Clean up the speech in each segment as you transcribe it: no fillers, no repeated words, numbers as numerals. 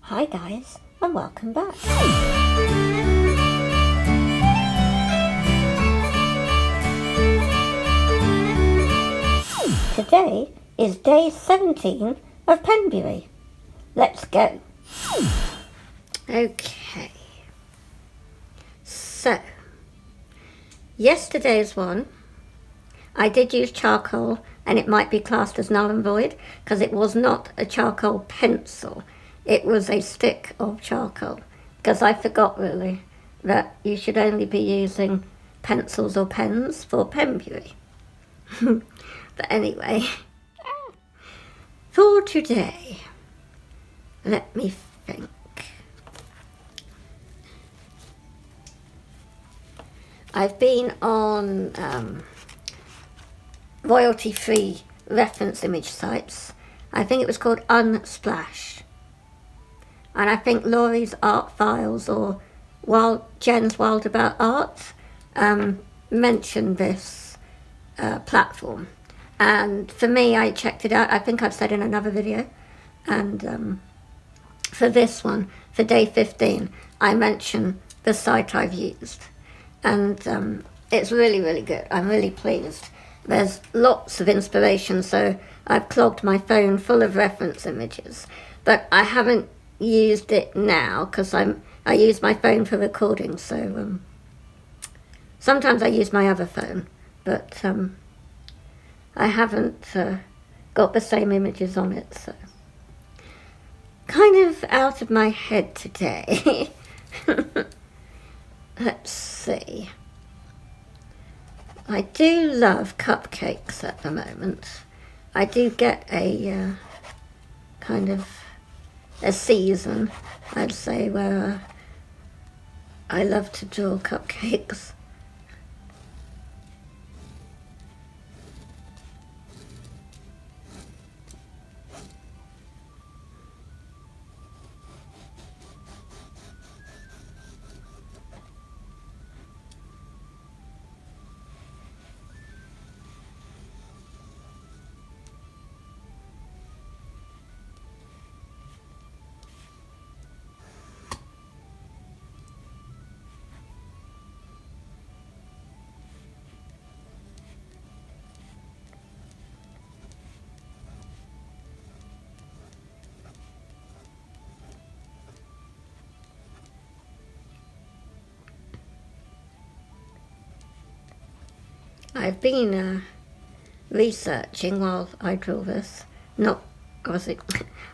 Hi guys, and welcome back. Today is day 17 of Penbuary. Let's go. Okay, so yesterday's one, I did use charcoal, and it might be classed as null and void because it was not a charcoal pencil. It was a stick of charcoal, because I forgot really that you should only be using pencils or pens for Penbuary. But anyway, for today, let me think. I've been on royalty-free reference image sites. I think it was called Unsplash. And I think Laurie's Art Files or Jen's Wild About Art mentioned this platform. And for me, I checked it out. I think I've said in another video. And for this one, for day 15, I mentioned the site I've used. And it's really, really good. I'm really pleased. There's lots of inspiration, so I've clogged my phone full of reference images. But I haven't used it now because I use my phone for recording, so sometimes I use my other phone, but I haven't got the same images on it, so kind of out of my head today. Let's see. I do love cupcakes at the moment. I do get a kind of a season, I'd say, where I love to draw cupcakes. I've been researching while I draw this. Not, obviously,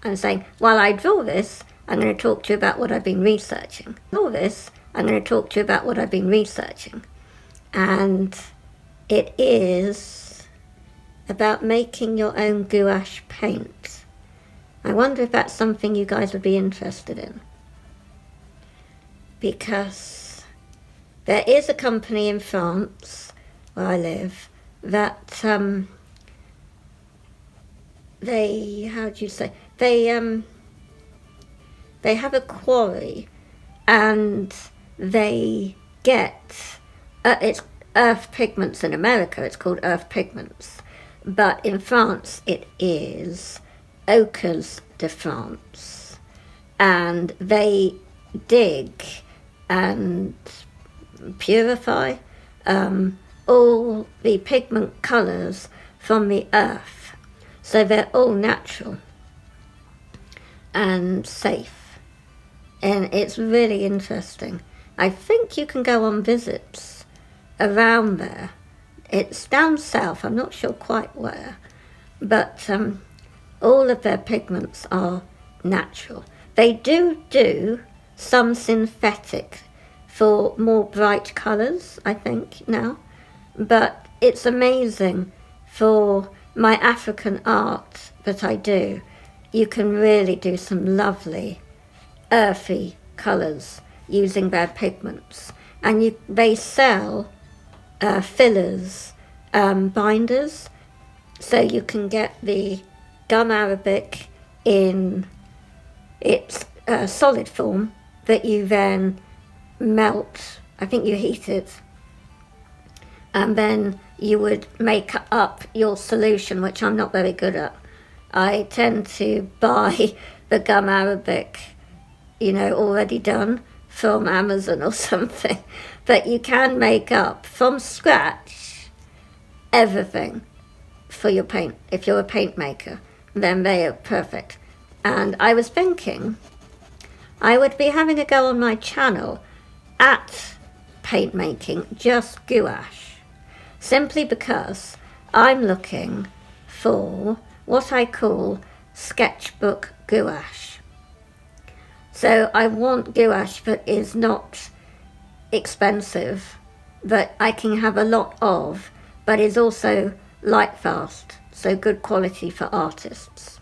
I'm saying while I draw this, I'm going to talk to you about what I've been researching. And it is about making your own gouache paint. I wonder if that's something you guys would be interested in. Because there is a company in France where I live, that they have a quarry, and they get it's earth pigments. In America it's called earth pigments, but in France it is ochres de France, and they dig and purify all the pigment colours from the earth, so they're all natural and safe, and it's really interesting. I think you can go on visits around there. It's down south, I'm not sure quite where, but all of their pigments are natural. They do some synthetic for more bright colours, I think, now. But it's amazing for my African art that I do. You can really do some lovely earthy colours using their pigments. And they sell fillers, binders, so you can get the gum arabic in its solid form that you then melt. I think you heat it, and then you would make up your solution, which I'm not very good at. I tend to buy the gum arabic already done from Amazon or something. But you can make up from scratch everything for your paint. If you're a paint maker, then they are perfect. And I was thinking I would be having a go on my channel at paint making, just gouache, simply because I'm looking for what I call sketchbook gouache. So I want gouache that is not expensive, that I can have a lot of, but is also light fast, so good quality for artists.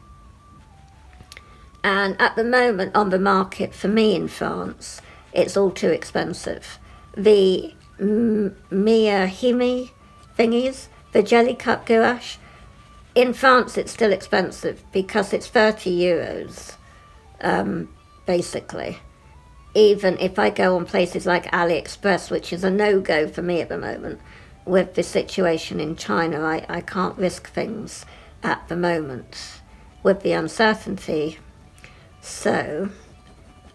And at the moment on the market for me in France, it's all too expensive. The Mia Himi thingies, the jelly cut gouache, in France it's still expensive because it's 30 euros, basically. Even if I go on places like AliExpress, which is a no-go for me at the moment, with the situation in China, I can't risk things at the moment with the uncertainty. So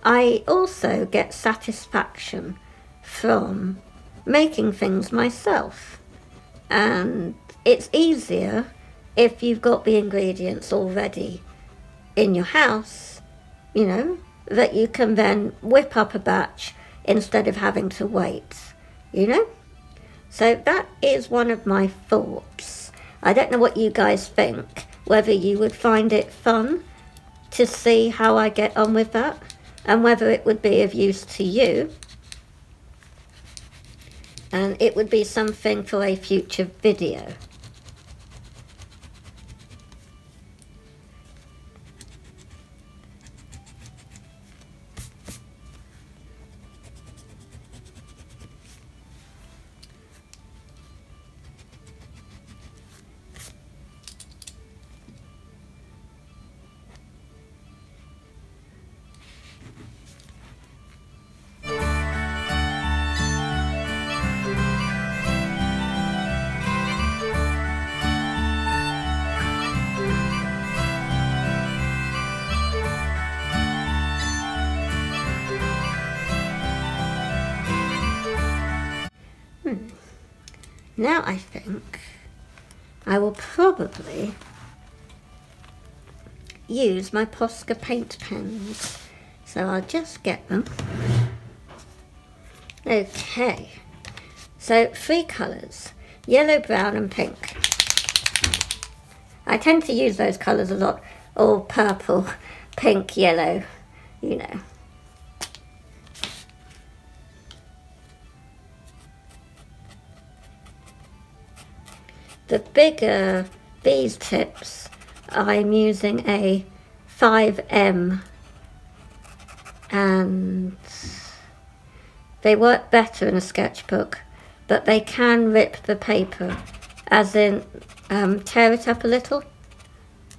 I also get satisfaction from making things myself. And it's easier if you've got the ingredients already in your house, that you can then whip up a batch instead of having to wait, So that is one of my thoughts. I don't know what you guys think, whether you would find it fun to see how I get on with that, and whether it would be of use to you. And it would be something for a future video. Now I think I will probably use my Posca paint pens. So I'll just get them. Okay, so 3 colours, yellow, brown and pink. I tend to use those colours a lot, or purple, pink, yellow, The bigger these tips, I'm using a 5M, and they work better in a sketchbook, but they can rip the paper, as in tear it up a little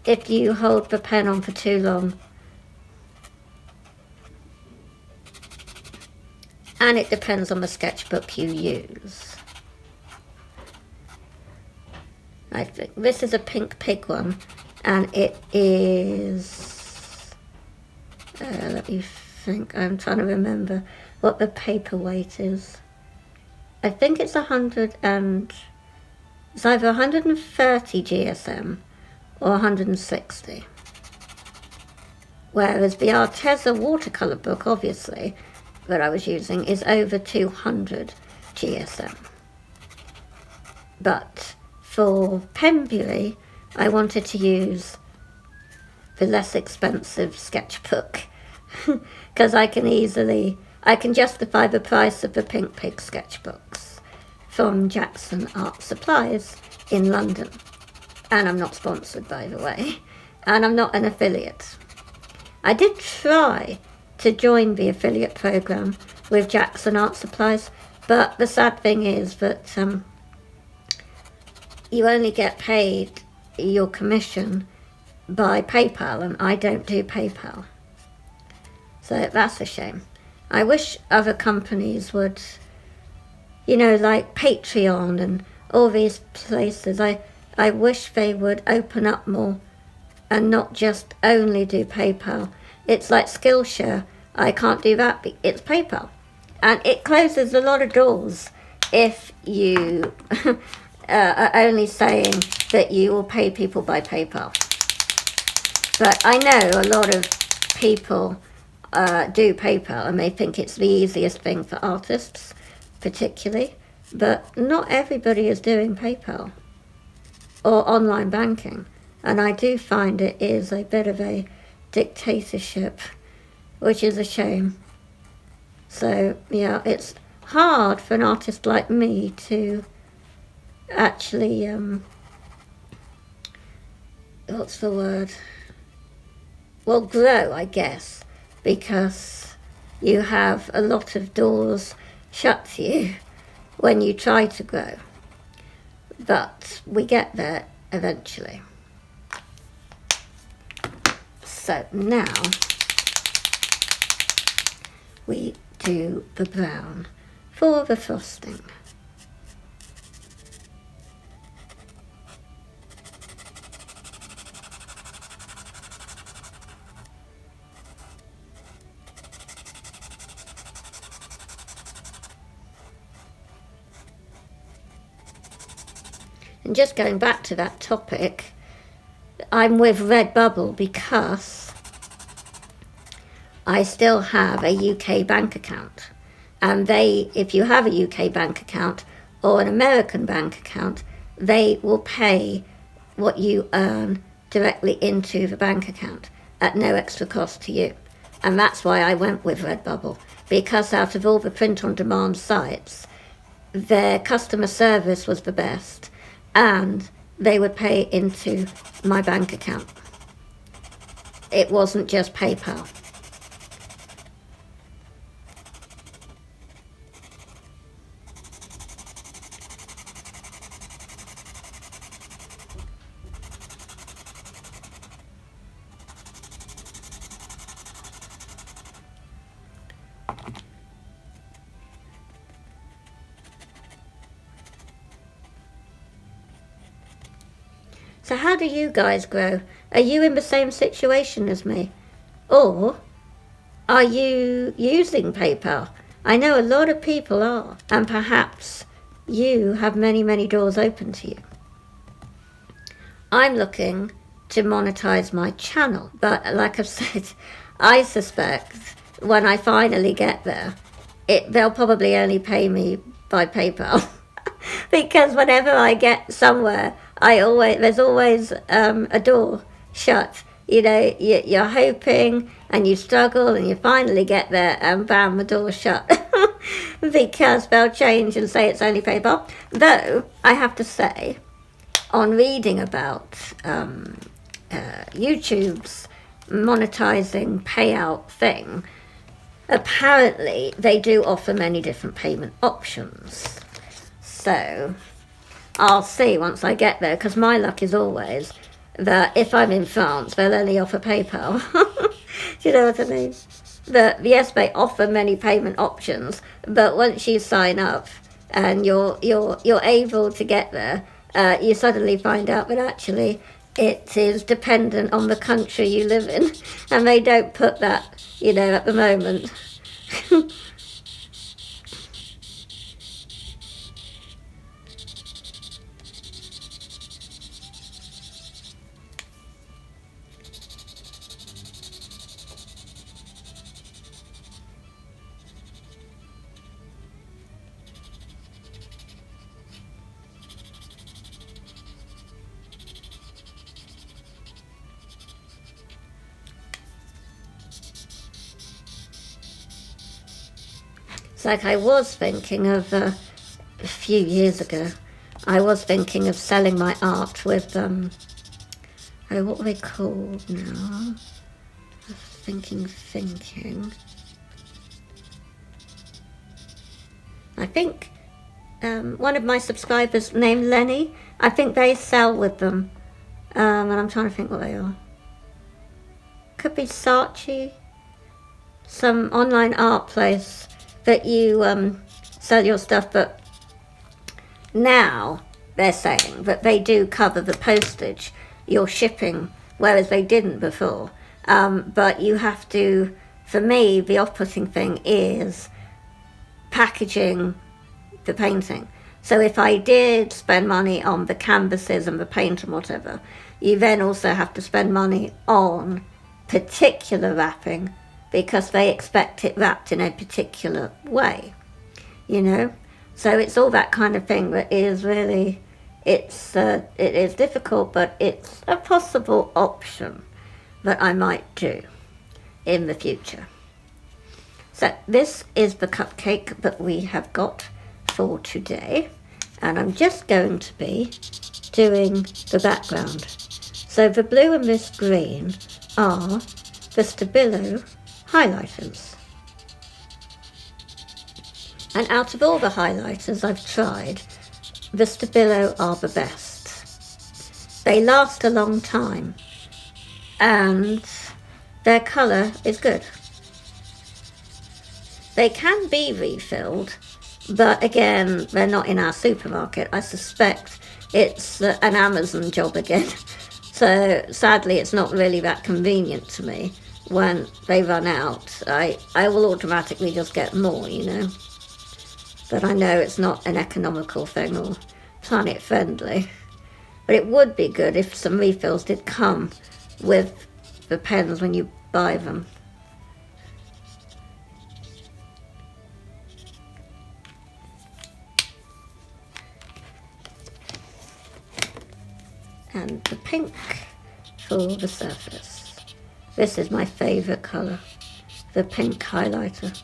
if you hold the pen on for too long. And it depends on the sketchbook you use. I think this is a Pink Pig one, and it is, let me think, I'm trying to remember what the paper weight is. I think it's it's either 130 GSM or 160. Whereas the Arteza watercolour book, obviously, that I was using is over 200 GSM. But for Penbuary, I wanted to use the less expensive sketchbook because I can justify the price of the Pink Pig sketchbooks from Jackson Art Supplies in London. And I'm not sponsored, by the way, and I'm not an affiliate. I did try to join the affiliate program with Jackson Art Supplies, but the sad thing is that you only get paid your commission by PayPal, and I don't do PayPal. So that's a shame. I wish other companies would, like Patreon and all these places, I wish they would open up more and not just only do PayPal. It's like Skillshare. I can't do that. It's PayPal. And it closes a lot of doors if you are only saying that you will pay people by PayPal. But I know a lot of people do PayPal and they think it's the easiest thing for artists, particularly. But not everybody is doing PayPal or online banking. And I do find it is a bit of a dictatorship, which is a shame. So, yeah, it's hard for an artist like me to actually, what's the word? Well, grow, I guess, because you have a lot of doors shut to you when you try to grow. But we get there eventually. So now we do the brown for the frosting. And just going back to that topic, I'm with Redbubble because I still have a UK bank account. And if you have a UK bank account or an American bank account, they will pay what you earn directly into the bank account at no extra cost to you. And that's why I went with Redbubble, because out of all the print-on-demand sites, their customer service was the best, and they would pay into my bank account. It wasn't just PayPal. So how do you guys grow? Are you in the same situation as me? Or are you using PayPal? I know a lot of people are, and perhaps you have many, many doors open to you. I'm looking to monetize my channel, but like I've said, I suspect when I finally get there, they'll probably only pay me by PayPal. Because whenever I get somewhere, there's always a door shut. You know, you're hoping and you struggle and you finally get there and bam, the door's shut. Because they'll change and say it's only PayPal. Though, I have to say, on reading about YouTube's monetizing payout thing, apparently they do offer many different payment options. So I'll see once I get there, because my luck is always that if I'm in France, they'll only offer PayPal. Do you know what I mean? Yes, they offer many payment options, but once you sign up and you're able to get there, you suddenly find out that actually it is dependent on the country you live in, and they don't put that, at the moment. It's like I was thinking of a few years ago. I was thinking of selling my art with what are they called now? Thinking. I think one of my subscribers named Lenny, I think they sell with them. And I'm trying to think what they are. Could be Saatchi, some online art place that you sell your stuff, but now they're saying that they do cover the postage, your shipping, whereas they didn't before. But you have to for me, the off-putting thing is packaging the painting. So if I did spend money on the canvases and the paint and whatever, you then also have to spend money on particular wrapping because they expect it wrapped in a particular way, you know? So it's all that kind of thing that is really, it is difficult, but it's a possible option that I might do in the future. So this is the cupcake that we have got for today, and I'm just going to be doing the background. So the blue and this green are the Stabilo highlighters. And out of all the highlighters I've tried, the Stabilo are the best. They last a long time and their colour is good. They can be refilled, but again, they're not in our supermarket. I suspect it's an Amazon job again. So sadly, it's not really that convenient to me. When they run out, I will automatically just get more, you know. But I know it's not an economical thing or planet friendly. But it would be good if some refills did come with the pens when you buy them. And the pink for the surface. This is my favourite colour, the pink highlighter.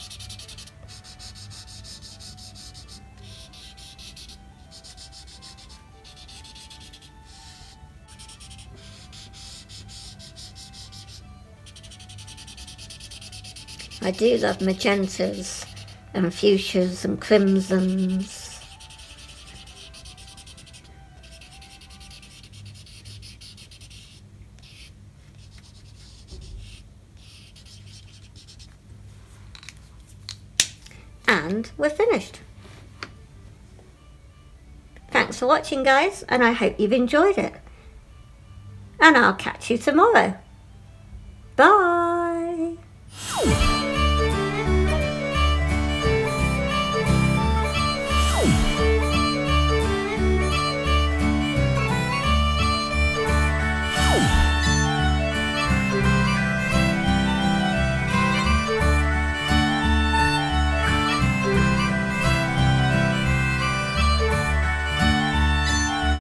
I do love magentas and fuchsias and crimsons. And we're finished. Thanks for watching, guys, and I hope you've enjoyed it. And I'll catch you tomorrow. Bye!